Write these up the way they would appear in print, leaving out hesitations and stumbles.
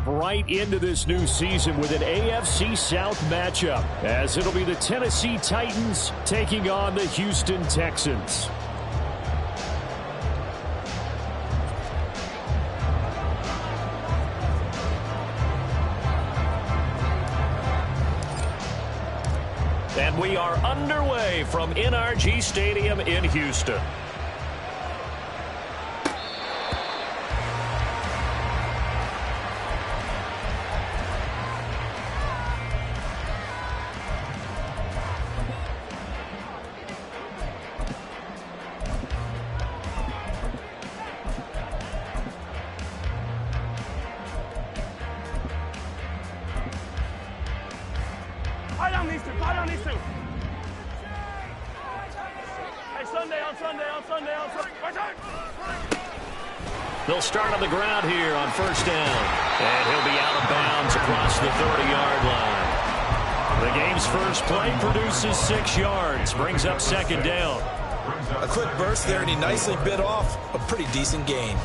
jump right into this new season with an AFC South matchup, as it'll be the Tennessee Titans taking on the Houston Texans. And we are underway from NRG Stadium in Houston. They'll start on the ground here on first down. And he'll be out of bounds across the 30-yard line. The game's first play produces 6 yards, brings up second down. A quick burst there, and he nicely bit off a pretty decent gain.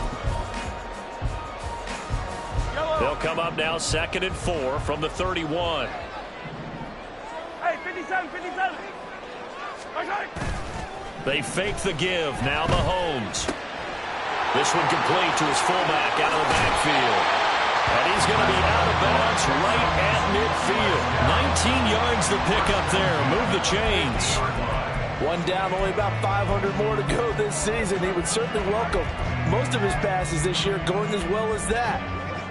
They'll come up now 2nd and 4 from the 31. Hey, 57, 57. They fake the give. Now Mahomes. This one complete to his fullback out of the backfield. And he's going to be out of bounds right at midfield. 19 yards to pick up there. Move the chains. One down, only about 500 more to go this season. He would certainly welcome most of his passes this year going as well as that.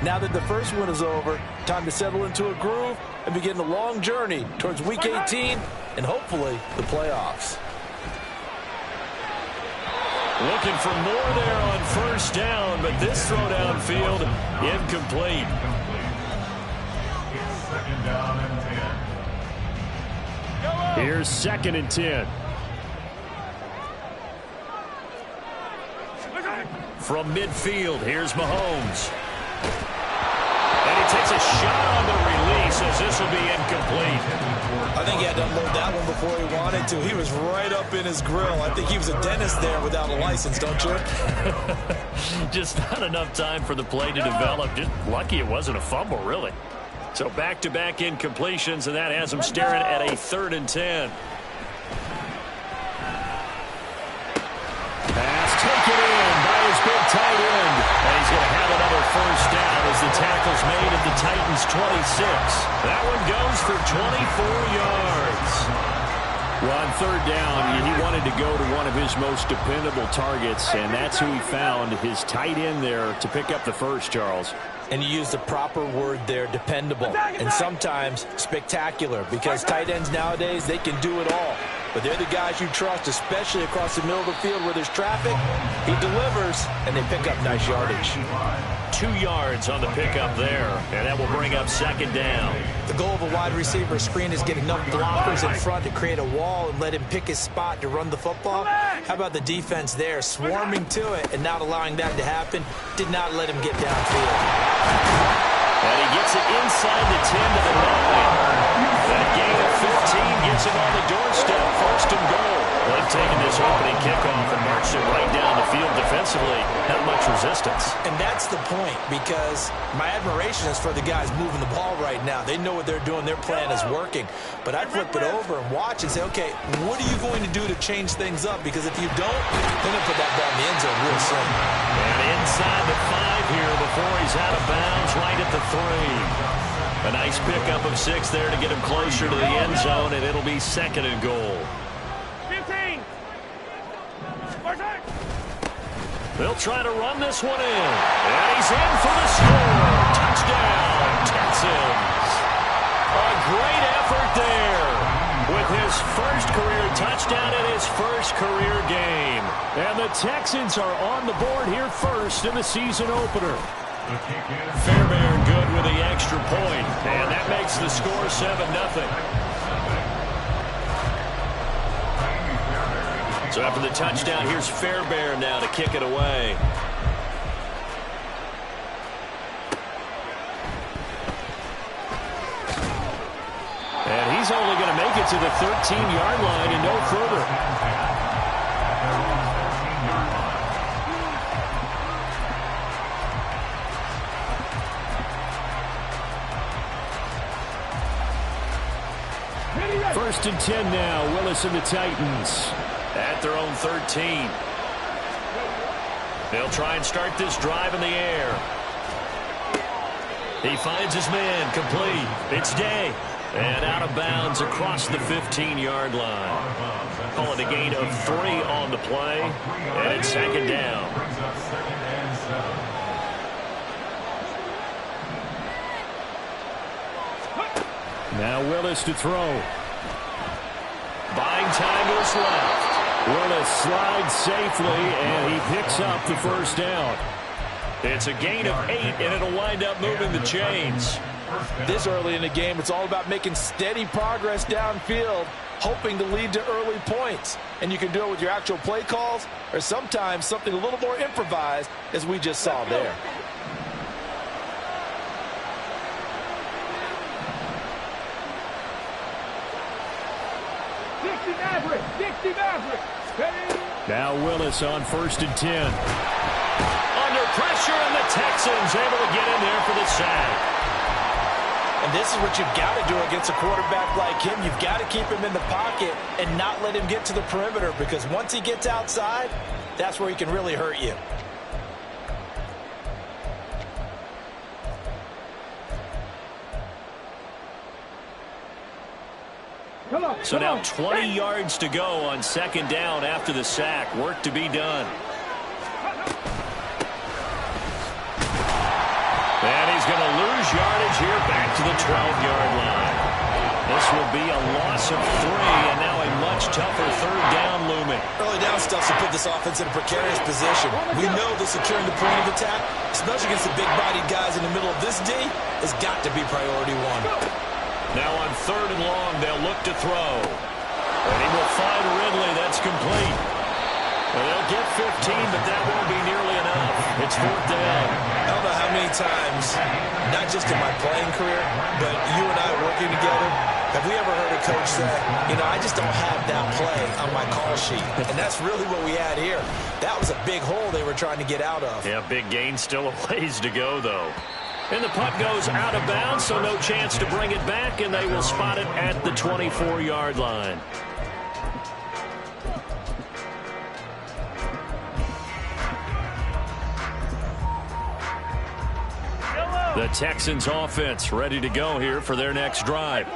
Now that the first one is over, time to settle into a groove and begin the long journey towards Week 18 and hopefully the playoffs. Looking for more there on first down, but this throw downfield incomplete. Here's 2nd and 10. From midfield, here's Mahomes. And he takes a shot on the release as this will be incomplete. I think he had to unload that one before he wanted to. He was right up in his grill. I think he was a dentist there without a license, don't you? Just not enough time for the play to develop. Just lucky it wasn't a fumble, really. So back-to-back incompletions, and that has him staring at a 3rd and 10. Pass taken in by his big tight end. And he's going to have another first down as the tackle's made at the Titans' 26. That one goes for 24 yards. Well, on 3rd down, he wanted to go to one of his most dependable targets, and that's who he found, his tight end there, to pick up the first, Charles. And you use the proper word there, dependable, and sometimes spectacular, because tight ends nowadays, they can do it all. But they're the guys you trust, especially across the middle of the field where there's traffic. He delivers, and they pick up nice yardage. 2 yards on the pickup there, and that will bring up 2nd down. The goal of a wide receiver screen is get enough blockers in front to create a wall and let him pick his spot to run the football. How about the defense there, swarming to it and not allowing that to happen? Did not let him get downfield. And he gets it inside the 10 to the 9. That gain of 15 gets him on the doorstep. 1st and goal. They've taken this opening kickoff and marched it right down the field defensively. Not much resistance. And that's the point, because my admiration is for the guys moving the ball right now. They know what they're doing. Their plan is working. But I flip it over and watch and say, okay, what are you going to do to change things up? Because if you don't, they're going to put that ball in the end zone real soon. And inside the 5 here before he's out of bounds right at the 3. A nice pickup of 6 there to get him closer to the end zone, and it'll be 2nd and goal. 15. They'll try to run this one in. And he's in for the score. Touchdown, Texans. A great effort there with his first career touchdown in his first career game. And the Texans are on the board here first in the season opener. Fairbairn good with the extra point, and that makes the score 7-0. So after the touchdown, here's Fairbairn now to kick it away. And he's only going to make it to the 13-yard line and no further. First and 10 now. Willis and the Titans at their own 13. They'll try and start this drive in the air. He finds his man, complete. It's Day. And out of bounds across the 15-yard line. Call it a gain of 3 on the play. And it's second down. Now Willis to throw. Buying time to his left. Willis slides safely, and he picks up the first down. It's a gain of 8, and it'll wind up moving the chains. This early in the game, it's all about making steady progress downfield, hoping to lead to early points. And you can do it with your actual play calls, or sometimes something a little more improvised, as we just saw there. Dixie Maverick. Now Willis on first and 10. Under pressure, and the Texans able to get in there for the sack. And this is what you've got to do against a quarterback like him. You've got to keep him in the pocket and not let him get to the perimeter, because once he gets outside, that's where he can really hurt you. So now 20 yards to go on second down after the sack. Work to be done. And he's going to lose yardage here back to the 12-yard line. This will be a loss of 3, and now a much tougher third down looming. Early down stuff to put this offense in a precarious position. We know that securing the point of attack, especially against the big-bodied guys in the middle of this D, has got to be priority 1. Now on third and long, they'll look to throw. And he will find Ridley. That's complete. Well, they'll get 15, but that won't be nearly enough. It's fourth down. I don't know how many times, not just in my playing career, but you and I working together, have we ever heard a coach say, I just don't have that play on my call sheet. And that's really what we had here. That was a big hole they were trying to get out of. Yeah, big gain, still a ways to go, though. And the punt goes out of bounds, so no chance to bring it back, and they will spot it at the 24-yard line. The Texans offense ready to go here for their next drive.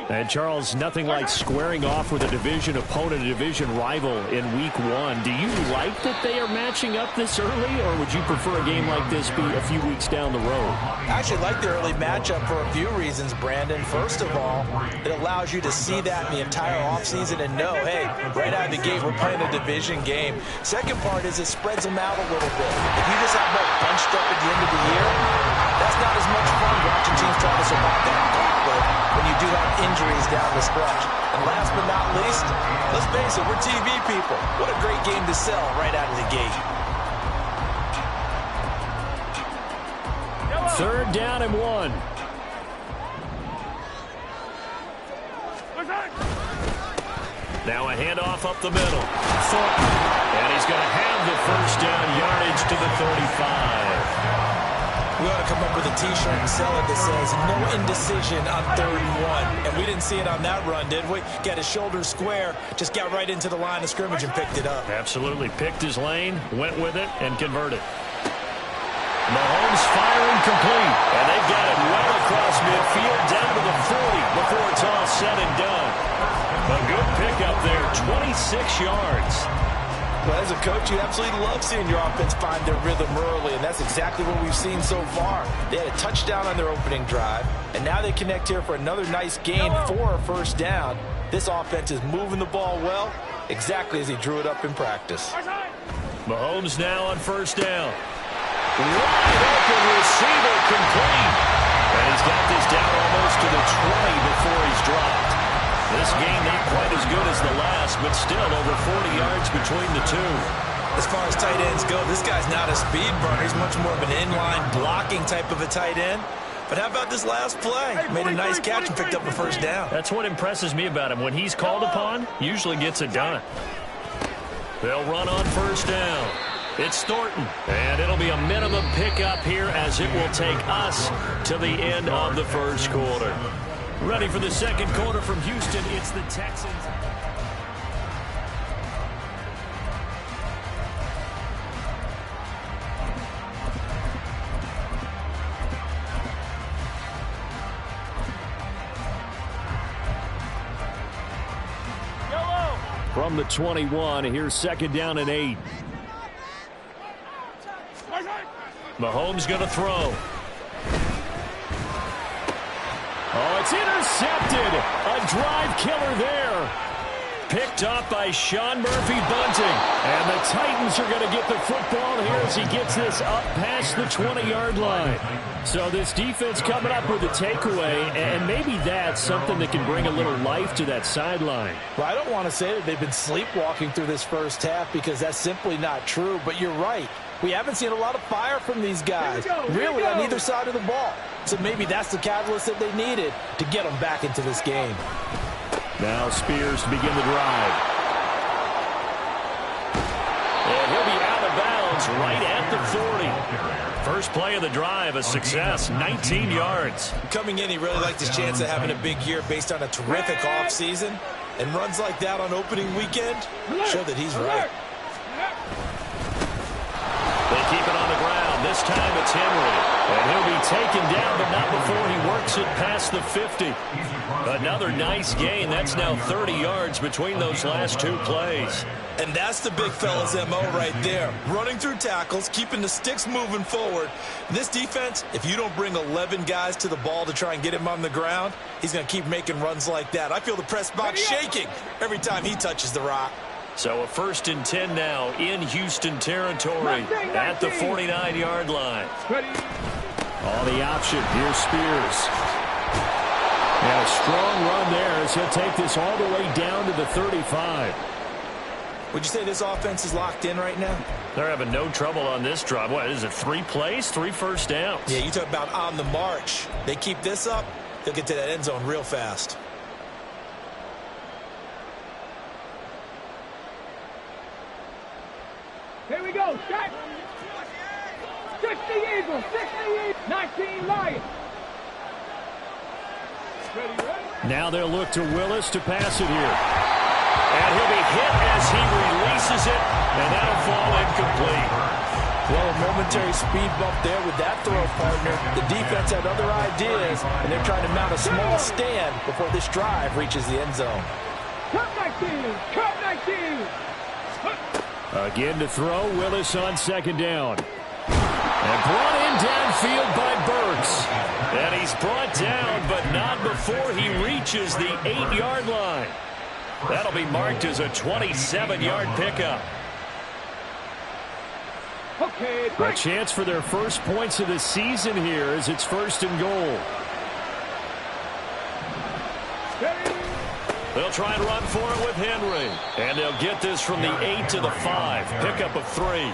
And Charles, nothing like squaring off with a division opponent, a division rival in week 1. Do you like that they are matching up this early, or would you prefer a game like this be a few weeks down the road? I actually like the early matchup for a few reasons, Brandon. First of all, it allows you to see that in the entire offseason and know, hey, right out of the gate, we're playing a division game. Second part is it spreads them out a little bit. If you just have them bunched up at the end of the year, that's not as much fun watching teams try to survive that gauntlet when you do have injuries down the stretch. And last but not least, let's face it, we're TV people. What a great game to sell right out of the gate. Third down and 1. Now a handoff up the middle. Thornton. And he's going to have the first down yardage to the 35. We ought to come up with a T-shirt and sell it that says, no indecision on 3rd and 1. And we didn't see it on that run, did we? Got his shoulders square, just got right into the line of scrimmage and picked it up. Absolutely. Picked his lane, went with it, and converted. Mahomes firing complete. And they've got it well across midfield down to the 40 before it's all said and done. A good pickup there, 26 yards. Well, as a coach, you absolutely love seeing your offense find their rhythm early, and that's exactly what we've seen so far. They had a touchdown on their opening drive, and now they connect here for another nice gain for a first down. This offense is moving the ball well, exactly as he drew it up in practice. Mahomes now on first down. Wide open receiver complete. And he's got this down almost to the 20 before he's dropped. This game not quite as good as the last, but still over 40 yards between the two. As far as tight ends go, this guy's not a speed burner. He's much more of an inline blocking type of a tight end. But how about this last play? Made a nice catch and picked up a first down. That's what impresses me about him. When he's called upon, usually gets it done. They'll run on first down. It's Thornton, and it'll be a minimum pickup here as it will take us to the end of the first quarter. Ready for the second quarter from Houston, it's the Texans. From the 21, here's second down and 8. Mahomes going to throw. Oh, it's intercepted. A drive killer there. Picked off by Sean Murphy-Bunting. And the Titans are going to get the football here as he gets this up past the 20-yard line. So this defense coming up with a takeaway, and maybe that's something that can bring a little life to that sideline. Well, I don't want to say that they've been sleepwalking through this first half because that's simply not true, but you're right. We haven't seen a lot of fire from these guys, really on either side of the ball. So maybe that's the catalyst that they needed to get them back into this game. Now Spears to begin the drive. And he'll be out of bounds right at the 40. First play of the drive, a success, 19 yards. Coming in, he really liked his chance of having a big year based on a terrific offseason. And runs like that on opening weekend show that he's right. They keep it on the ground. This time it's Henry. And he'll be taken down, but not before he works it past the 50. Another nice gain. That's now 30 yards between those last two plays. And that's the big fella's MO right there. Running through tackles, keeping the sticks moving forward. This defense, if you don't bring 11 guys to the ball to try and get him on the ground, he's going to keep making runs like that. I feel the press box shaking every time he touches the rock. So a 1st and 10 now in Houston territory at the 49-yard line. On the option, here's Spears. And a strong run there as he'll take this all the way down to the 35. Would you say this offense is locked in right now? They're having no trouble on this drive. What is it, 3 plays, 3 first downs? Yeah, you talk about on the march. They keep this up, they'll get to that end zone real fast. Here we go, shot. 60 Eagles, 19 Lions. Ready. Now they'll look to Willis to pass it here. And he'll be hit as he releases it, and that'll fall incomplete. Well, a momentary speed bump there with that throw, partner. The defense had other ideas, and they're trying to mount a small stand before this drive reaches the end zone. Cut 19, cut 19. Again to throw, Willis on second down. And brought in downfield by Burks. And he's brought down, but not before he reaches the 8-yard line. That'll be marked as a 27-yard pickup. Okay, a chance for their first points of the season here as it's 1st and goal. They'll try and run for it with Henry. And they'll get this from the 8 to the 5. Pickup of 3.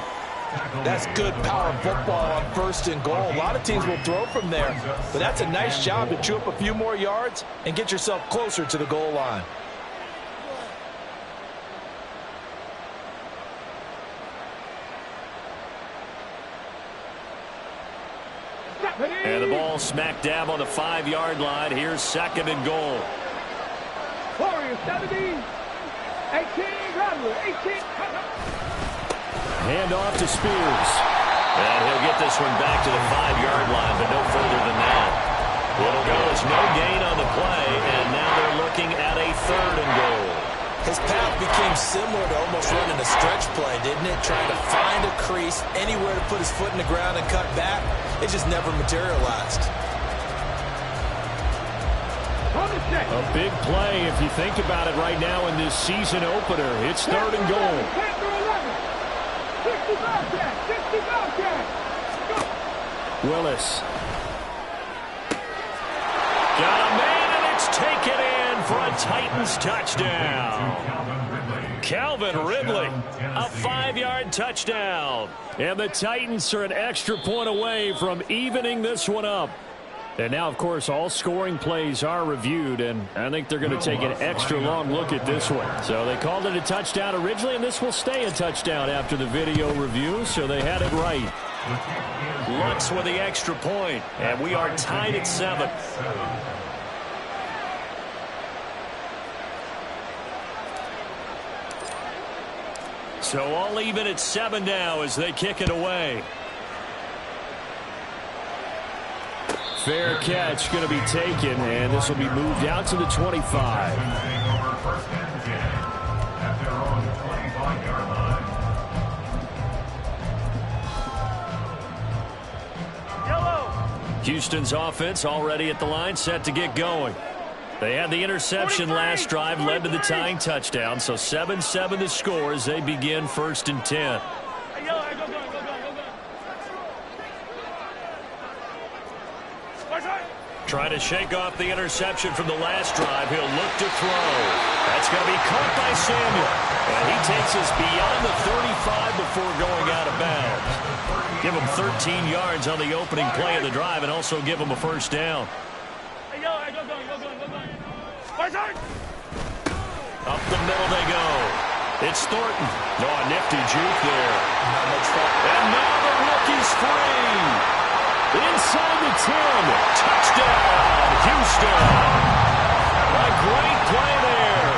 That's good power football on 1st and goal. A lot of teams will throw from there. But that's a nice job to chew up a few more yards and get yourself closer to the goal line. And the ball smack dab on the 5-yard line. Here's 2nd and goal. Warriors 70, 18, Rattler, 18. Hand off to Spears. And he'll get this one back to the 5-yard line, but no further than that. It'll go as no gain on the play, and now they're looking at a 3rd and goal. His path became similar to almost running a stretch play, didn't it? Trying to find a crease, anywhere to put his foot in the ground and cut back. It just never materialized. A big play if you think about it right now in this season opener. It's 3rd and goal. 60 Willis. Got a man, and it's taken in for a Titans touchdown. Calvin Ridley, a 5-yard touchdown. And the Titans are an extra point away from evening this one up. And now, of course, all scoring plays are reviewed, and I think they're going to take an extra long look at this one. So they called it a touchdown originally, and this will stay a touchdown after the video review, so they had it right. Lutz with the extra point, and we are tied at 7. So all even at 7 now as they kick it away. Fair catch going to be taken, and this will be moved out to the 25. Houston's offense already at the line, set to get going. They had the interception last drive, led to the tying touchdown, so 7-7 the score as they begin 1st and 10. Trying to shake off the interception from the last drive. He'll look to throw. That's going to be caught by Samuel. And he takes us beyond the 35 before going out of bounds. Give him 13 yards on the opening play of the drive and also give him a first down. Up the middle they go. It's Thornton. No, a nifty juke there. And now the rookie's free. Inside the 10. Touchdown, Houston. A great play there.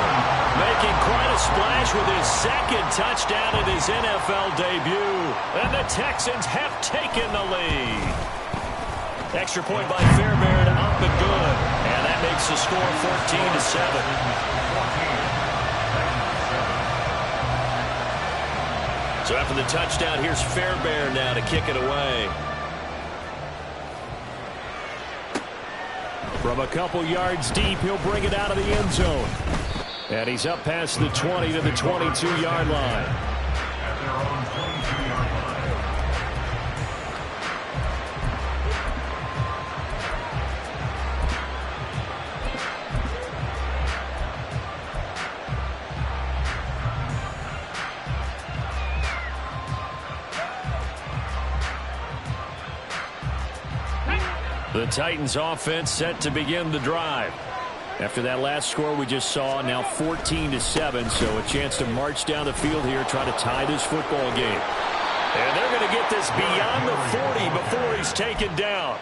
Making quite a splash with his second touchdown in his NFL debut. And the Texans have taken the lead. Extra point by Fairbairn, up and good. And that makes the score 14-7. So after the touchdown, here's Fairbairn now to kick it away. From a couple yards deep, he'll bring it out of the end zone. And he's up past the 20 to the 22-yard line. The Titans offense set to begin the drive. After that last score we just saw, now 14-7, so a chance to march down the field here, try to tie this football game. And they're going to get this beyond the 40 before he's taken down.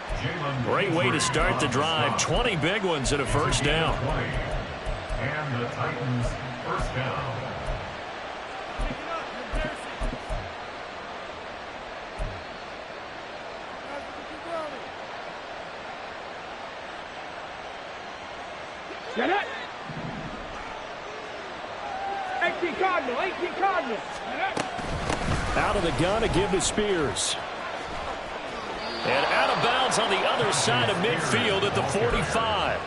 Great way to start the drive. 20 big ones and a first down. And the Titans first down. Get it! 18 Cardinal, 18 Cardinal. Out of the gun to give to Spears. And out of bounds on the other side of midfield at the 45.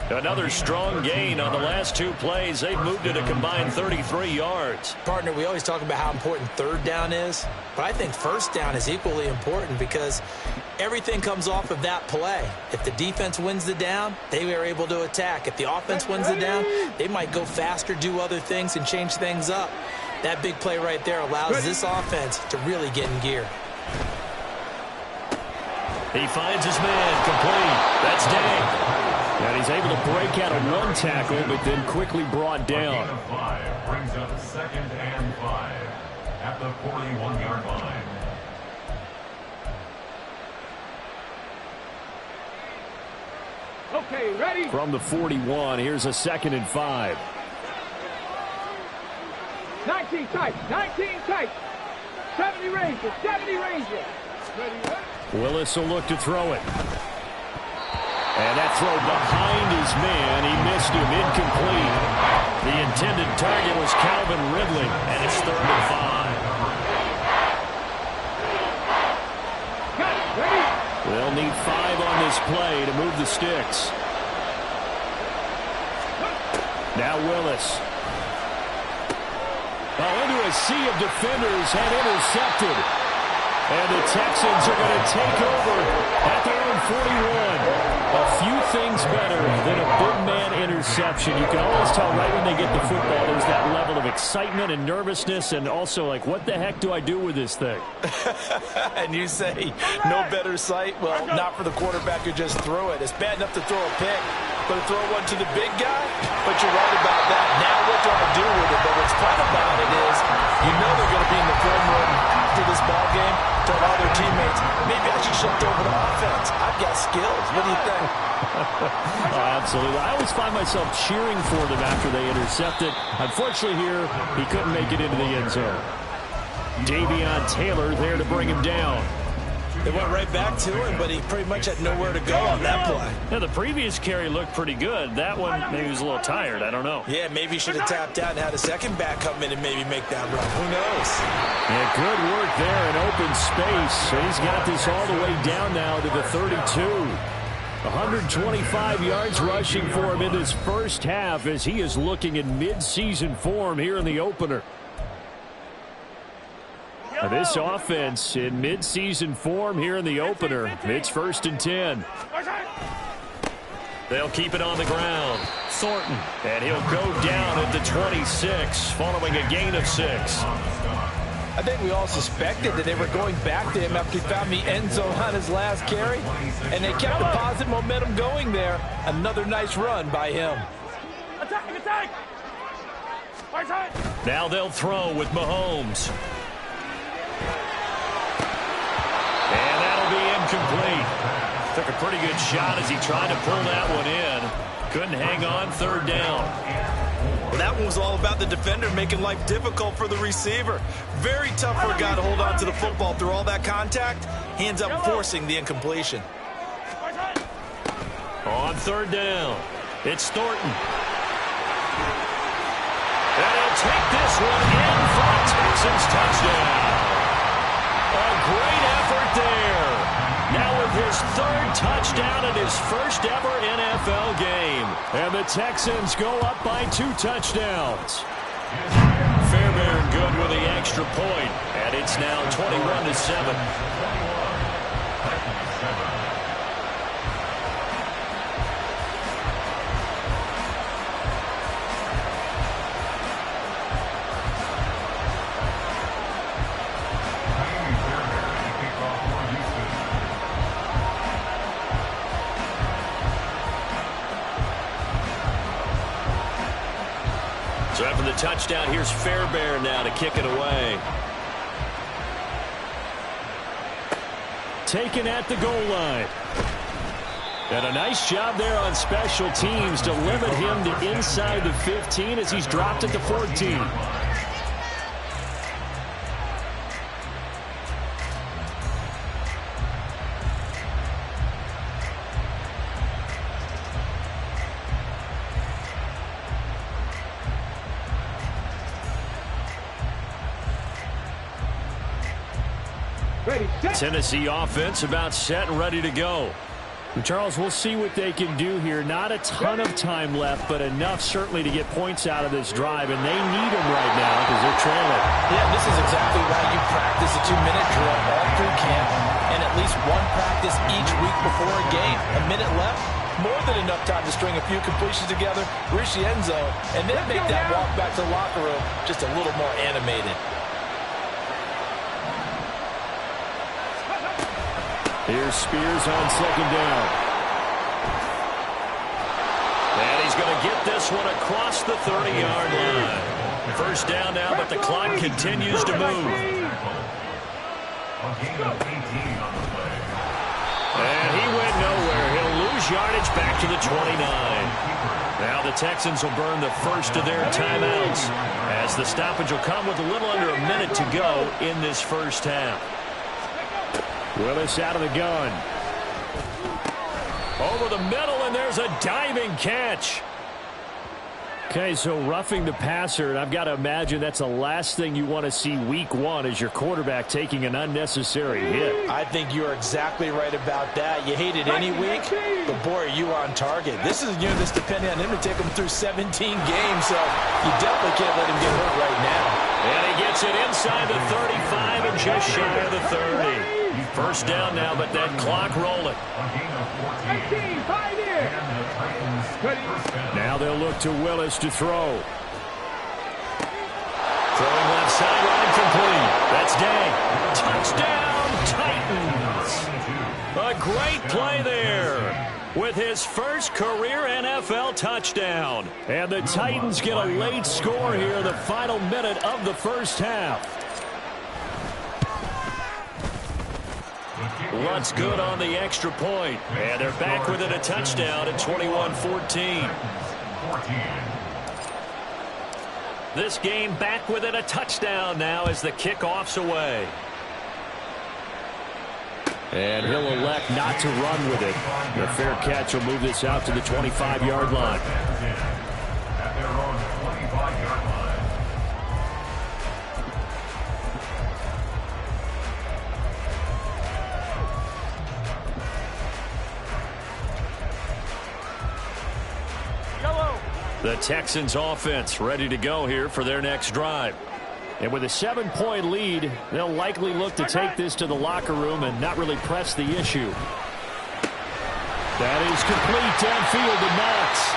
Another strong gain on the last two plays. They've moved it a combined 33 yards. Partner, we always talk about how important third down is, but I think first down is equally important because everything comes off of that play. If the defense wins the down, they are able to attack. If the offense wins the down, they might go faster, do other things, and change things up. That big play right there allows this offense to really get in gear. He finds his man complete. That's Day. And he's able to break out of one tackle, but then quickly brought down. Brings up 2nd and 5 at the 41-yard line. Okay, ready? From the 41, here's a 2nd and 5. 19 tight, 19 tight. 70 Rangers, 70 Rangers. Ready? Willis will look to throw it. And that throw behind his man. He missed him, incomplete. The intended target was Calvin Ridley, and it's 3rd and 5. Got it, ready? They'll need 5 on this play to move the sticks. Now Willis. Into a sea of defenders and intercepted. And the Texans are going to take over at their own 41. A few things better than a big man interception. You can always tell right when they get the football, there's that level of excitement and nervousness and also like, what the heck do I do with this thing? And you say, no better sight? Well, not for the quarterback who just threw it. It's bad enough to throw a pick, but to throw one to the big guy? But you're right about that. Now what do I do with it? But what's fun about it is you know they're going to be in the film room after this ball game, tell all their teammates, maybe I should shift over to offense. I've got skills. What do you think? Oh, absolutely. I always find myself cheering for them after they intercept it. Unfortunately here, he couldn't make it into the end zone. Davion Taylor there to bring him down. They went right back to him, but he pretty much had nowhere to go on that play. Yeah, the previous carry looked pretty good. That one, maybe he was a little tired. I don't know. Yeah, maybe he should have tapped out and had a second back come in and maybe make that run. Who knows? Yeah, good work there in open space. And he's got this all the way down now to the 32. 125 yards rushing for him in this first half as he is looking in mid-season form here in the opener. This offense in mid-season form here in the opener. It's 1st and 10. They'll keep it on the ground. Thornton. And he'll go down at the 26 following a gain of 6. I think we all suspected that they were going back to him after he found the end zone on his last carry. And they kept the positive momentum going there. Another nice run by him. Attack! Now they'll throw with Mahomes. And that'll be incomplete. Took a pretty good shot as he tried to pull that one in. Couldn't hang on, 3rd down. Well, that one was all about the defender making life difficult for the receiver. Very tough for a guy to hold on to the football through all that contact. He ends up forcing the incompletion. On 3rd down, it's Thornton. And he'll take this one in for a Texans touchdown. A great effort there. Now with his 3rd touchdown in his first ever NFL game. And the Texans go up by 2 touchdowns. Fairbairn good with the extra point. And it's now 21-7. So after the touchdown, here's Fairbairn now to kick it away. Taken at the goal line. And a nice job there on special teams to limit him to inside the 15 as he's dropped at the 14. Tennessee offense about set and ready to go. And Charles, we'll see what they can do here. Not a ton of time left, but enough certainly to get points out of this drive, and they need them right now because they're trailing. Yeah, this is exactly why you practice a 2-minute drill all through camp and at least one practice each week before a game. A minute left, more than enough time to string a few completions together, reach the end zone, and then make that walk back to the locker room just a little more animated. Here's Spears on 2nd down. And he's going to get this one across the 30-yard line. 1st down now, but the clock continues to move. And he went nowhere. He'll lose yardage back to the 29. Now the Texans will burn the first of their timeouts as the stoppage will come with a little under a minute to go in this first half. Willis out of the gun. Over the middle, and there's a diving catch. Okay, so roughing the passer, and I've got to imagine that's the last thing you want to see week 1 as your quarterback taking an unnecessary hit. I think you're exactly right about that. You hate it any week, but boy, are you on target. This is a year that's depending on him to take him through 17 games, so you definitely can't let him get hurt right now. And he gets it inside the 35 and just shy of the 30. 1st down now, but that clock rolling. 19, 5 here. Now they'll look to Willis to throw. Throwing left sideline complete. That's Day. Touchdown, Titans. A great play there with his first career NFL touchdown. And the Titans get a late score here in the final minute of the first half. Luntz good on the extra point. And they're back within a touchdown at 21-14. This game back within a touchdown now as the kickoff's away. And he'll elect not to run with it. The fair catch will move this out to the 25-yard line. At their own 25-yard line. The Texans offense ready to go here for their next drive. And with a 7-point lead, they'll likely look to take this to the locker room and not really press the issue. That is complete downfield to Knox.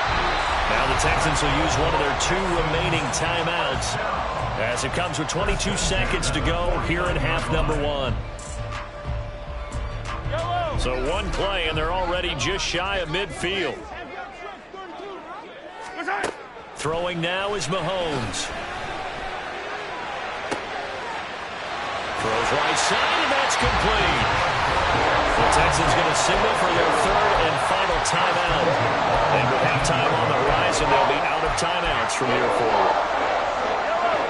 Now the Texans will use one of their 2 remaining timeouts as it comes with 22 seconds to go here in half number 1. So one play and they're already just shy of midfield. Throwing now is Mahomes. Throws right side, and that's complete. The Texans going to signal for their 3rd and final timeout. And with halftime on the horizon, they'll be out of timeouts from here forward.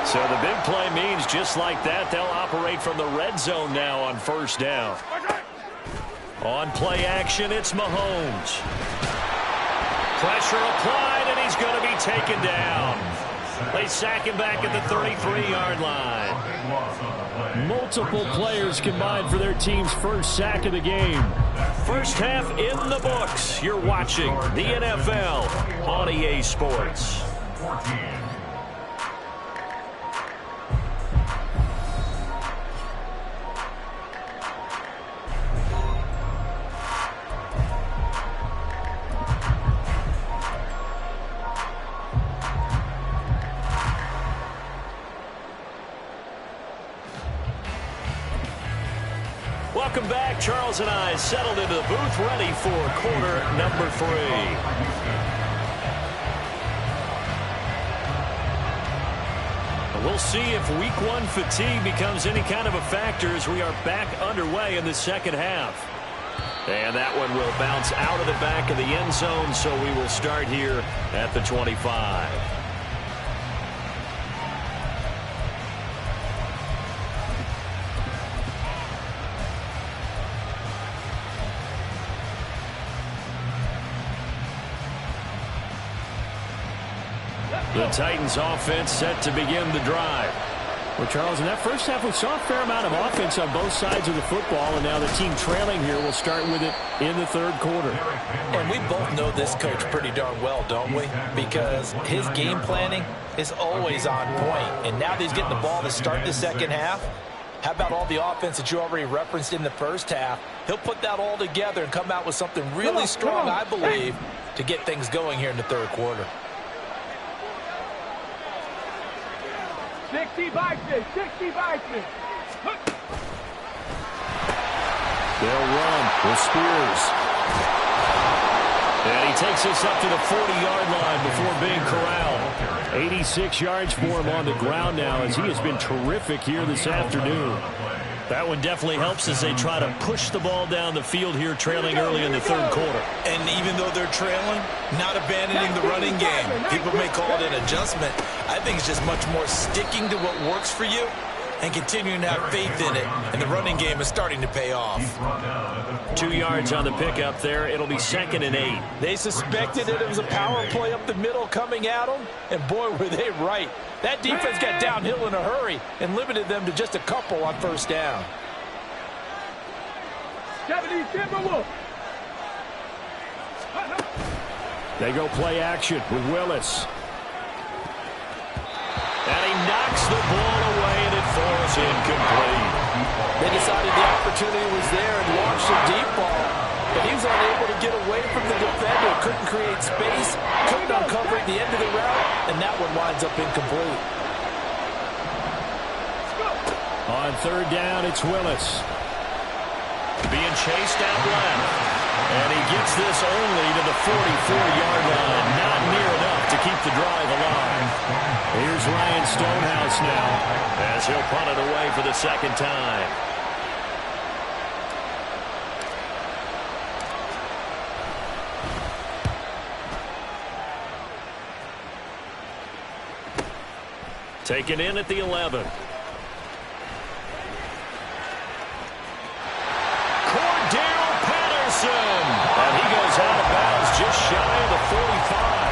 So the big play means just like that, they'll operate from the red zone now on 1st down. On play action, it's Mahomes. Pressure applied, and he's going to be taken down. They sack him back at the 33-yard line. Multiple players combined for their team's first sack of the game. First half in the books. You're watching the NFL on EA Sports. Welcome back. Charles and I settled into the booth ready for quarter number 3. We'll see if week 1 fatigue becomes any kind of a factor as we are back underway in the second half. And that one will bounce out of the back of the end zone, so we will start here at the 25. The Titans offense set to begin the drive. Well, Charles, in that first half, we saw a fair amount of offense on both sides of the football, and now the team trailing here will start with it in the 3rd quarter. And we both know this coach pretty darn well, don't we? Because his game planning is always on point. And now that he's getting the ball to start the second half, how about all the offense that you already referenced in the first half? He'll put that all together and come out with something really strong, I believe, to get things going here in the 3rd quarter. 60 boxes, 60 boxes. They'll run with Spears. And he takes us up to the 40-yard line before being corralled. 86 yards for him on the ground now as he has been terrific here this afternoon. That one definitely helps as they try to push the ball down the field here, trailing early in the 3rd quarter. And even though they're trailing, not abandoning the running game. People may call it an adjustment. I think it's just much more sticking to what works for you and continuing to have faith in it. And the running game is starting to pay off. 2 yards on the pickup there. It'll be 2nd and 8. They suspected that it was a power play up the middle coming at them, and boy, were they right. That defense got downhill in a hurry and limited them to just a couple on 1st down. 70 Timberwolves. They go play action with Willis. And he knocks the ball away, and it falls incomplete. They decided the opportunity was there and launched a deep ball, but he was unable to get away from the defender. Couldn't create space, couldn't uncover at the end of the route, and that one winds up incomplete. On 3rd down, it's Willis. Being chased out left. And he gets this only to the 44-yard line. Not near enough to keep the drive alive. Here's Ryan Stonehouse now as he'll punt it away for the 2nd time. Taken in at the 11. Cordell Patterson. And he goes out of bounds just shy of the 45.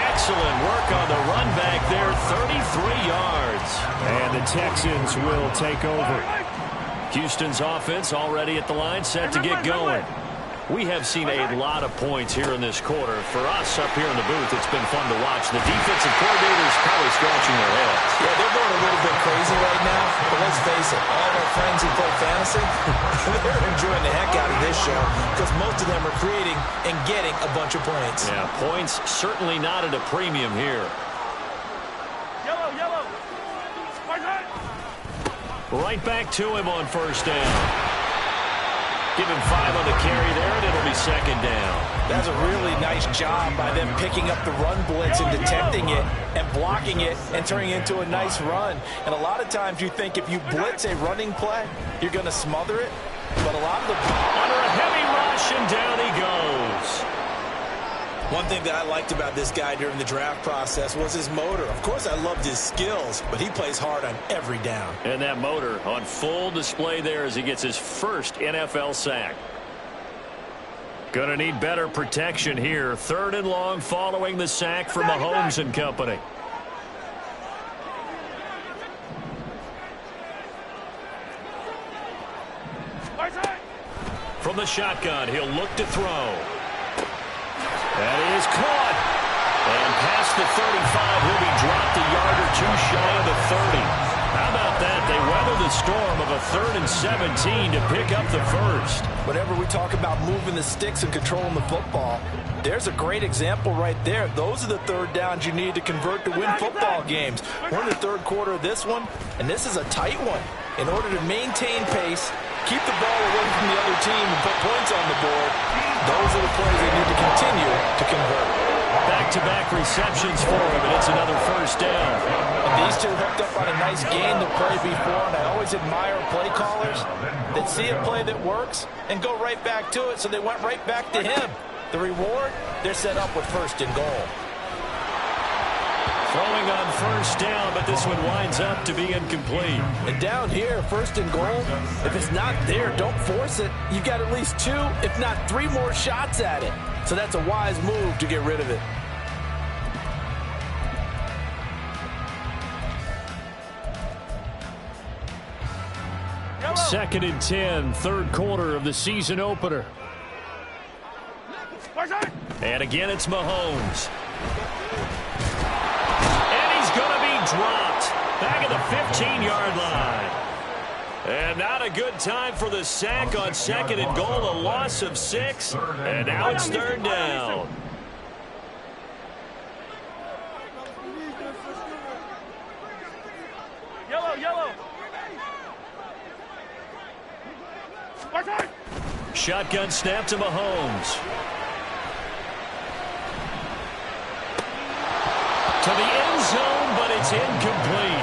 Excellent work on the run back there, 33 yards. And the Texans will take over. Houston's offense already at the line, set to get going. We have seen a lot of points here in this quarter. For us up here in the booth, it's been fun to watch. The defensive coordinators probably scratching their heads. Yeah, they're going a little bit crazy right now. But let's face it, all of our friends who play fantasy, they're enjoying the heck out of this show because most of them are creating and getting a bunch of points. Yeah, points certainly not at a premium here. Yellow. Right back to him on first down. Give him 5 on the carry there, and it'll be second down. That's a really nice job by them picking up the run blitz and detecting it and blocking it and turning it into a nice run. And a lot of times you think if you blitz a running play, you're going to smother it. But a lot of the... Under a heavy rush, and down he goes. One thing that I liked about this guy during the draft process was his motor. Of course, I loved his skills, but he plays hard on every down. And that motor on full display there as he gets his first NFL sack. Gonna need better protection here. 3rd and long following the sack from Mahomes and company. From the shotgun, he'll look to throw. That is caught. And past the 35, he'll be dropped a yard or two shy of the 30. How about that? They weather the storm of a 3rd and 17 to pick up the first. Whenever we talk about moving the sticks and controlling the football, there's a great example right there. Those are the 3rd downs you need to convert to win football games. We're in the 3rd quarter of this one, and this is a tight one. In order to maintain pace, keep the ball away from the other team and put points on the board, those are the plays they need to continue to convert. Back-to-back receptions for him, and it's another first down. And these two hooked up on a nice gain to play before, and I always admire play callers that see a play that works and go right back to it, so they went right back to him. The reward, they're set up with 1st and goal. Throwing on first down, but this one winds up to be incomplete. And down here, 1st and goal, if it's not there, don't force it. You've got at least 2, if not 3 more shots at it. So that's a wise move to get rid of it. Second and 10, 3rd quarter of the season opener. And again, it's Mahomes. Going to be dropped back at the 15-yard line. And not a good time for the sack on 2nd and goal, a loss of 6. And now it's 3rd down. Yellow. Shotgun snap to Mahomes. To the end zone, but it's incomplete.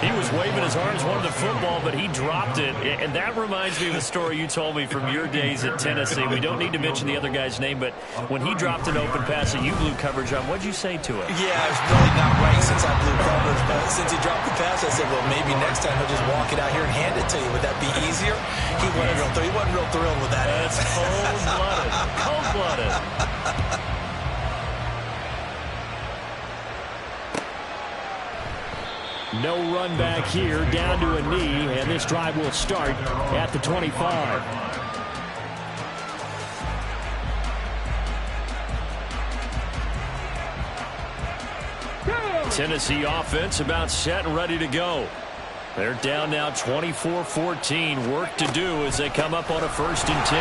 He was waving his arms, wanted the football, but he dropped it. And that reminds me of a story you told me from your days at Tennessee. We don't need to mention the other guy's name, but when he dropped an open pass that you blew coverage on, what'd you say to it? Yeah, it's really not right since I blew coverage, but since he dropped the pass, I said, well, maybe next time he'll just walk it out here and hand it to you. Would that be easier? He wasn't real thrilled with that. That's cold-blooded. Cold-blooded. No run back here, down to a knee, and this drive will start at the 25. Tennessee offense about set and ready to go. They're down now 24-14. Work to do as they come up on a 1st and 10.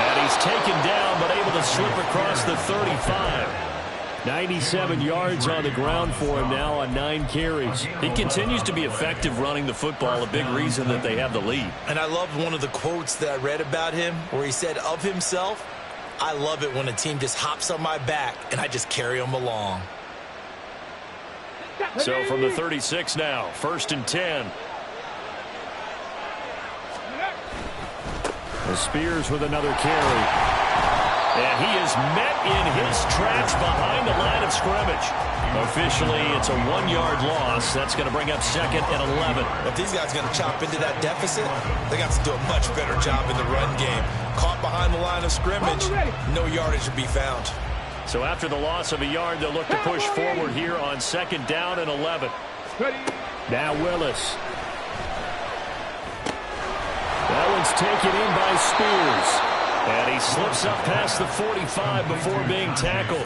And he's taken down, but able to slip across the 35. 97 yards on the ground for him now on 9 carries. He continues to be effective running the football, a big reason that they have the lead. And I loved one of the quotes that I read about him where he said of himself, I love it when a team just hops on my back and I just carry them along. So from the 36 now, 1st and 10. The Spears with another carry. And he is met in his tracks behind the line of scrimmage. Officially, it's a 1-yard loss. That's going to bring up 2nd and 11. If these guys are going to chop into that deficit, they got to do a much better job in the run game. Caught behind the line of scrimmage, no yardage to be found. So after the loss of a yard, they'll look to push forward here on 2nd down and 11. Now Willis. That one's taken in by Spears. And he slips up past the 45 before being tackled.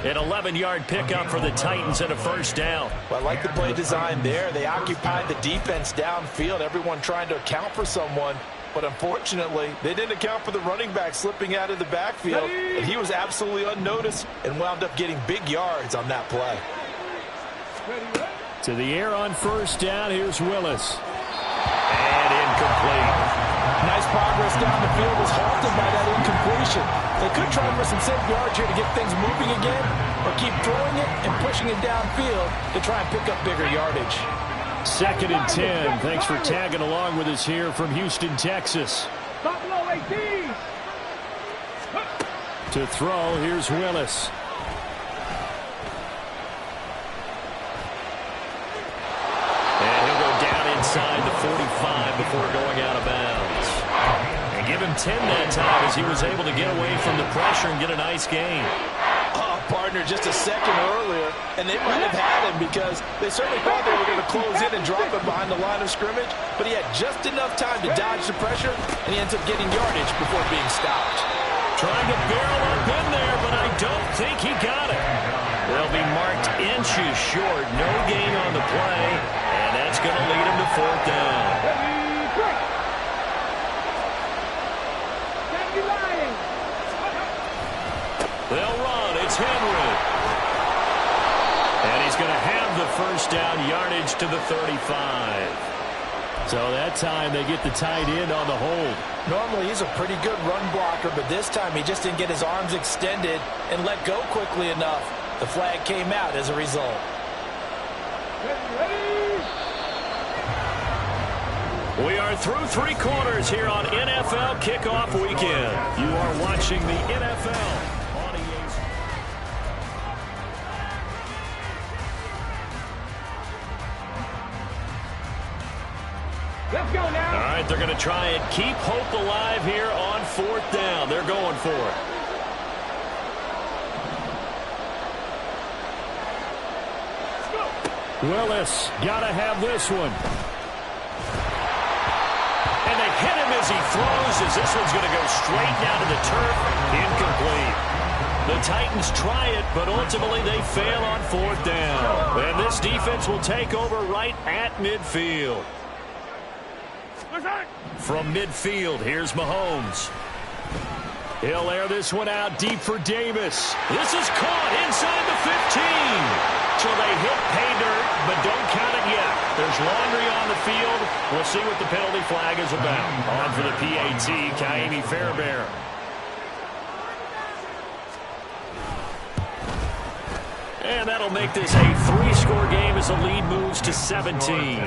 An 11-yard pickup for the Titans and a 1st down. Well, I like the play design there. They occupied the defense downfield, everyone trying to account for someone. But unfortunately, they didn't account for the running back slipping out of the backfield. And he was absolutely unnoticed and wound up getting big yards on that play. To the air on 1st down. Here's Willis. And incomplete. Nice progress down the field was halted by that incompletion. They could try for some safe yards here to get things moving again, or keep throwing it and pushing it downfield to try and pick up bigger yardage. 2nd and 10. Thanks for tagging along with us here from Houston, Texas. To throw, here's Willis. And he'll go down inside the 45 before going out of bounds. And give him 10 that time as he was able to get away from the pressure and get a nice gain. Partner, just a second earlier, and they might have had him because they certainly thought they were going to close in and drop him behind the line of scrimmage, but he had just enough time to dodge the pressure, and he ends up getting yardage before being stopped. Trying to barrel up in there, but I don't think he got it. They'll be marked inches short. No gain on the play, and that's going to lead him to 4th down. They'll run. It's Henry. And he's going to have the 1st down, yardage to the 35. So that time they get the tight end on the hold. Normally he's a pretty good run blocker, but this time he just didn't get his arms extended and let go quickly enough. The flag came out as a result. We are through 3 quarters here on NFL Kickoff Weekend. You are watching the NFL. Let's go now. All right, they're going to try and keep hope alive here on 4th down. They're going for it. Willis, got to have this one. And they hit him as he throws, as this one's going to go straight down to the turf. Incomplete. The Titans try it, but ultimately they fail on 4th down. And this defense will take over right at midfield. From midfield, here's Mahomes. He'll air this one out deep for Davis. This is caught inside the 15. So they hit pay dirt, but don't count it yet. There's laundry on the field. We'll see what the penalty flag is about. On for the PAT, Ka'imi Fairbairn. And that'll make this a 3-score game as the lead moves to 17.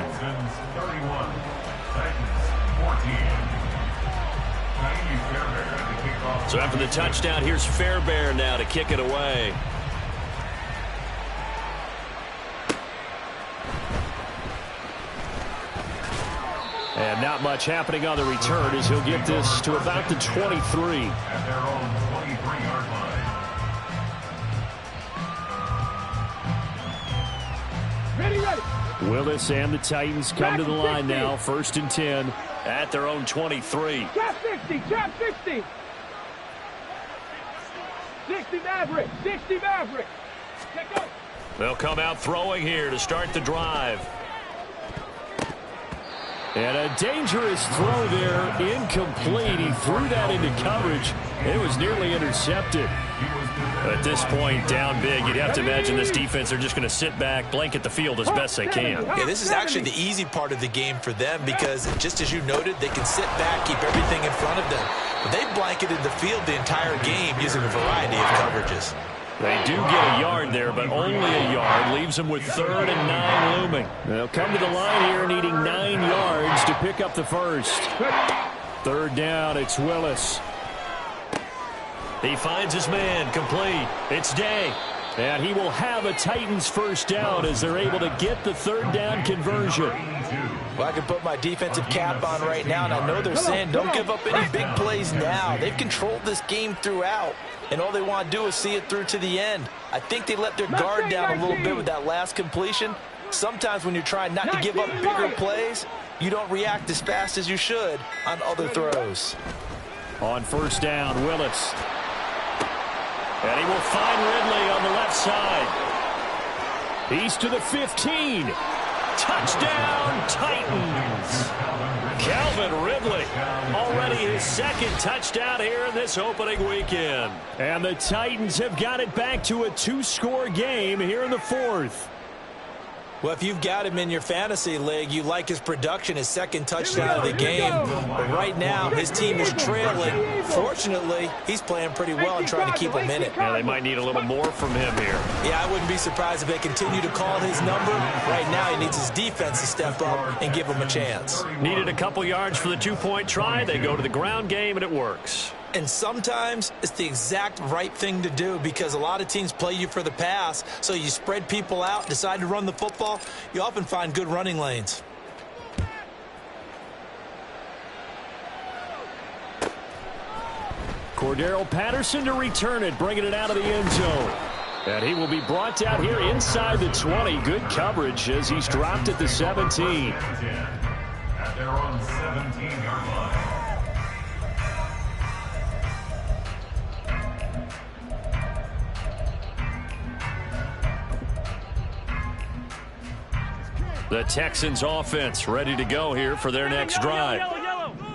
So after the touchdown, here's Fairbairn now to kick it away. And not much happening on the return as he'll get this to about the 23. At their own 23-yard line. Ready, ready. Willis and the Titans come to the line now. 1st and 10 at their own 23. Trap 60, trap 60. 60 Maverick, 60 Maverick. Let go. They'll come out throwing here to start the drive. And a dangerous throw there, incomplete. He threw that into coverage. It was nearly intercepted. At this point, down big, you'd have to imagine this defense are just going to sit back, blanket the field as best they can. Yeah, this is actually the easy part of the game for them because, just as you noted, they can sit back, keep everything in front of them. But they've blanketed the field the entire game using a variety of coverages. They do get a yard there, but only a yard. Leaves them with 3rd and 9 looming. They'll come to the line here needing 9 yards to pick up the 1st. 3rd down, it's Willis. He finds his man, complete. It's Day. And he will have a Titans first down as they're able to get the third down conversion. Well, I can put my defensive cap on right now, and I know they're saying don't give up any big plays now. They've controlled this game throughout, and all they want to do is see it through to the end. I think they let their guard down a little bit with that last completion. Sometimes when you're trying not to give up bigger plays, you don't react as fast as you should on other throws. On first down, Willis. And he will find Ridley on the left side. He's to the 15. Touchdown, Titans. Calvin Ridley, already his second touchdown here in this opening weekend. And the Titans have got it back to a two-score game here in the fourth. Well, if you've got him in your fantasy league, you like his production, his second touchdown of the game. But right now, his team is trailing. Fortunately, he's playing pretty well and trying to keep him in it. Yeah, they might need a little more from him here. Yeah, I wouldn't be surprised if they continue to call his number. Right now, he needs his defense to step up and give him a chance. Needed a couple yards for the two-point try. They go to the ground game, and it works. And sometimes it's the exact right thing to do because a lot of teams play you for the pass. So you spread people out, decide to run the football. You often find good running lanes. Cordero Patterson to return it, bringing it out of the end zone. And he will be brought out here inside the 20. Good coverage as he's dropped at the 17. At their own 17-yard line. The Texans offense ready to go here for their next drive.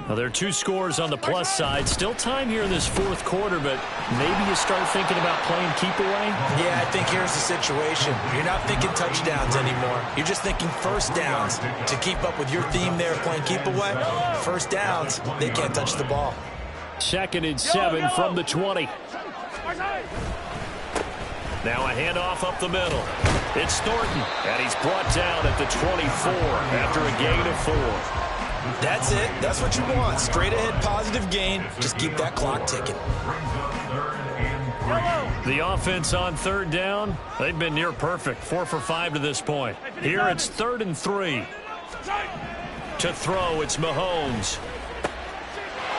Now, there are two scores on the plus side. Still time here in this fourth quarter, but maybe you start thinking about playing keep away? Yeah, I think here's the situation. You're not thinking touchdowns anymore. You're just thinking first downs. To keep up with your theme there, playing keep away, first downs, they can't touch the ball. 2nd and 7 from the 20. Now a handoff up the middle. It's Thornton, and he's brought down at the 24 after a gain of 4. That's it. That's what you want. Straight ahead positive gain. Just keep that clock ticking. The offense on third down, they've been near perfect. 4 for 5 to this point. Here it's 3rd and 3. To throw, it's Mahomes.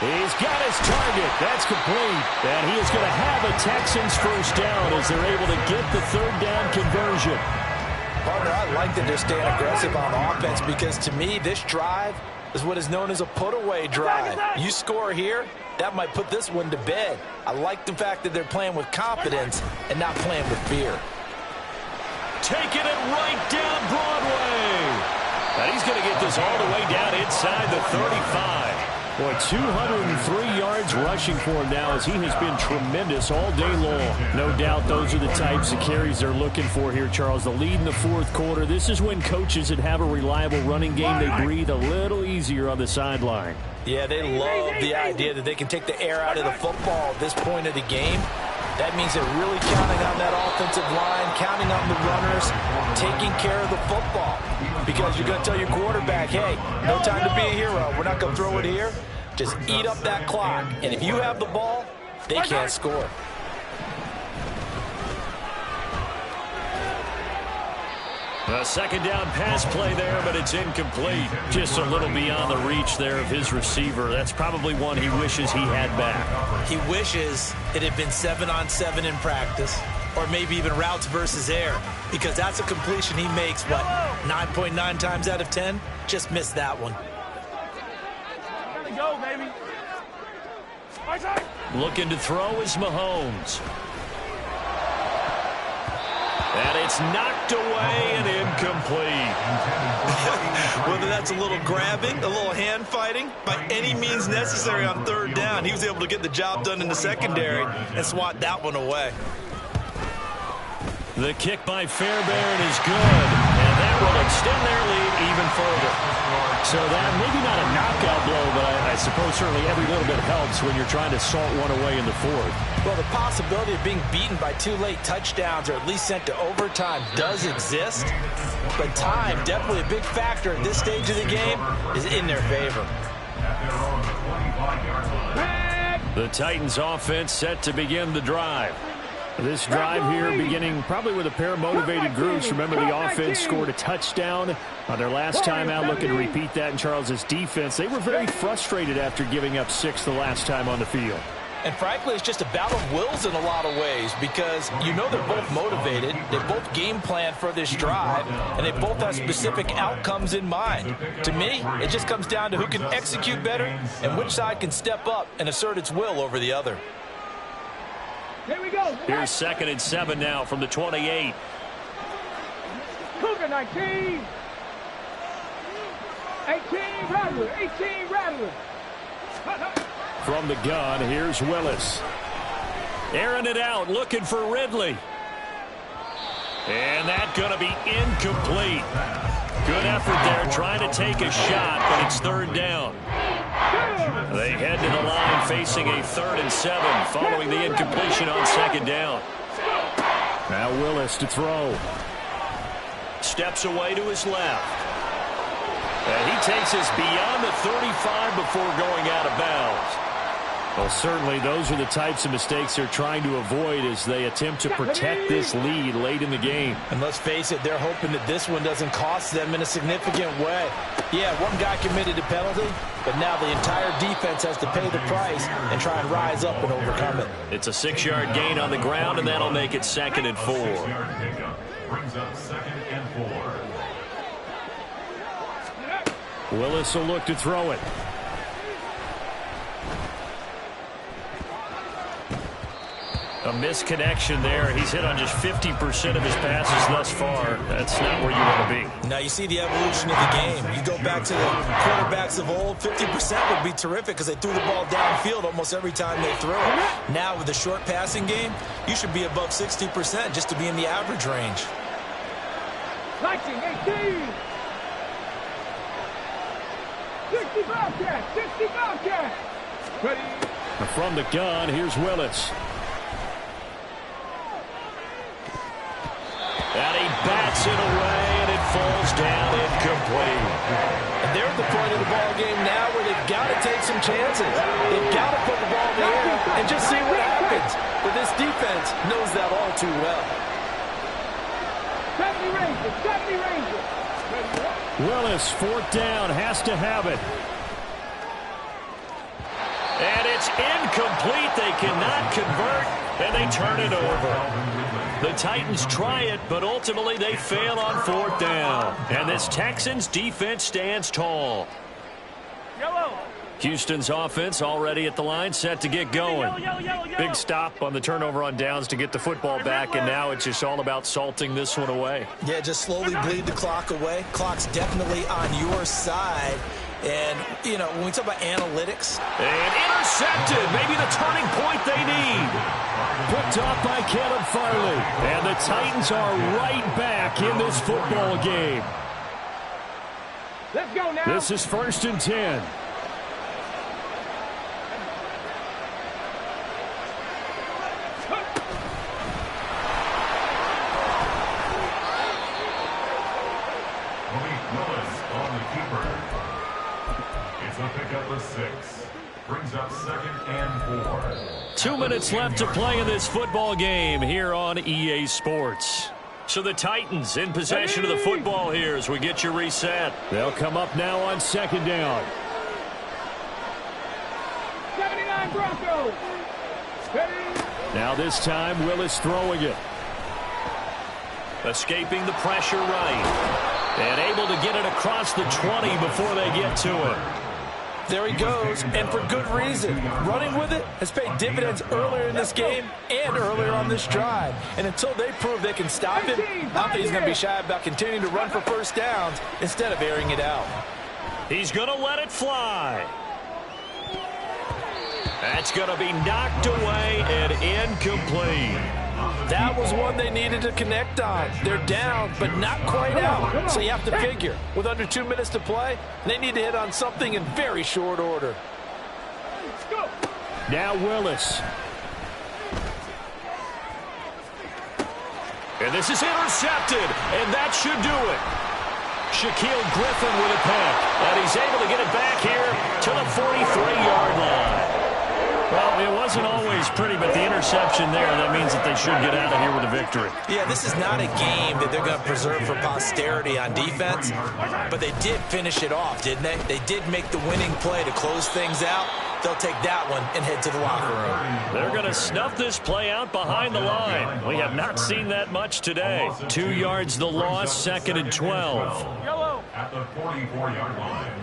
He's got his target. That's complete. And he is going to have a Texans first down as they're able to get the third down conversion. Partner, I like that they're staying aggressive on offense because to me, this drive is what is known as a put-away drive. You score here, that might put this one to bed. I like the fact that they're playing with confidence and not playing with fear. Taking it right down Broadway. And he's going to get this all the way down inside the 35. Boy, 203 yards rushing for him now as he has been tremendous all day long. No doubt those are the types of carries they're looking for here, Charles. The lead in the fourth quarter. This is when coaches that have a reliable running game, they breathe a little easier on the sideline. Yeah, they love the idea that they can take the air out of the football at this point of the game. That means they're really counting on that offensive line, counting on the runners, taking care of the football. Because you're going to tell your quarterback, hey, no time to be a hero. We're not going to throw it here. Just eat up that clock. And if you have the ball, they can't score. A second down pass play there, but it's incomplete. Just a little beyond the reach there of his receiver. That's probably one he wishes he had back. He wishes it had been 7-on-7 in practice, or maybe even routes versus air, because that's a completion he makes, what, 9.9 times out of 10? Just missed that one. Gotta go, baby. Looking to throw is Mahomes. And it's knocked away and incomplete. Whether that's a little grabbing, a little hand fighting, by any means necessary on third down, he was able to get the job done in the secondary and swat that one away. The kick by Fairbairn is good, and that will extend their lead even further. So that maybe not a knockout blow, but I suppose certainly every little bit helps when you're trying to salt one away in the fourth. Well, the possibility of being beaten by 2 late touchdowns or at least sent to overtime does exist, but time, definitely a big factor at this stage of the game, is in their favor. At their own 25-yard line. The Titans offense set to begin the drive. This drive here beginning probably with a pair of motivated groups. Remember, the offense scored a touchdown on their last time out, looking to repeat that in Charles's defense. They were very frustrated after giving up 6 the last time on the field. And frankly, it's just a battle of wills in a lot of ways because you know they're both motivated, they both game plan for this drive, and they both have specific outcomes in mind. To me, it just comes down to who can execute better and which side can step up and assert its will over the other. Here we go. Here's 2nd and 7 now from the 28. Cougar 19. 18 Rattler. 18 Rattler. From the gun, here's Willis. Airing it out, looking for Ridley. And that's going to be incomplete. Good effort there, trying to take a shot, but it's 3rd down. They head to the line facing a 3rd and 7 following the incompletion on 2nd down. Now Willis to throw. Steps away to his left. And he takes us beyond the 35 before going out of bounds. Well, certainly those are the types of mistakes they're trying to avoid as they attempt to protect this lead late in the game. And let's face it, they're hoping that this one doesn't cost them in a significant way. Yeah, one guy committed a penalty, but now the entire defense has to pay the price and try and rise up and overcome it. It's a 6-yard gain on the ground, and that'll make it 2nd and 4. Brings up 2nd and 4. Willis will look to throw it. A misconnection there. He's hit on just 50% of his passes thus far. That's not where you want to be. Now you see the evolution of the game. You go back to the quarterbacks of old, 50% would be terrific because they threw the ball downfield almost every time they threw it. Now with the short passing game, you should be above 60% just to be in the average range. 19, 18. 60 Bobcat, 60 Bobcat. Ready. From the gun, here's Willis. And he bats it away, and it falls down incomplete. And they're at the point of the ball game now where they've got to take some chances. They've got to put the ball in the air and just see what happens. But this defense knows that all too well. 70 Rangers, 70 Rangers. Willis, 4th down, has to have it. And it's incomplete. They cannot convert, and they turn it over. The Titans try it, but ultimately they fail on 4th down. And this Texans defense stands tall. Yellow. Houston's offense already at the line, set to get going. Big stop on the turnover on downs to get the football back, and now it's just all about salting this one away. Yeah, just slowly bleed the clock away. Clock's definitely on your side. And, you know, when we talk about analytics. And intercepted. Maybe the turning point they need. Picked off by Caleb Farley. And the Titans are right back in this football game. Let's go now. This is 1st and 10. Malik Willis on the keeper. It's a pickup of 6. Brings up 2nd and 4. 2 minutes left to play in this football game here on EA Sports. So the Titans in possession of the football here as we get you reset. They'll come up now on 2nd down. 79 Broncos. Ready. Now this time Willis throwing it. Escaping the pressure right. And able to get it across the 20 before they get to it. There he goes, and for good reason. Running with it has paid dividends earlier in this game and earlier on this drive. And until they prove they can stop him, I don't think he's going to be shy about continuing to run for 1st downs instead of airing it out. He's going to let it fly. That's going to be knocked away and incomplete. That was one they needed to connect on. They're down, but not quite out. So you have to figure, with under 2 minutes to play, they need to hit on something in very short order. Now Willis. And this is intercepted, and that should do it. Shaquille Griffin with a pick, and he's able to get it back here to the 43-yard line. Well, it wasn't always pretty, but the interception there, that means that they should get out of here with a victory. Yeah, this is not a game that they're going to preserve for posterity on defense, but they did finish it off, didn't they? They did make the winning play to close things out. They'll take that one and head to the locker room. They're going to snuff this play out behind the line. We have not seen that much today. 2 yards the loss, 2nd and 12. At the 44-yard line.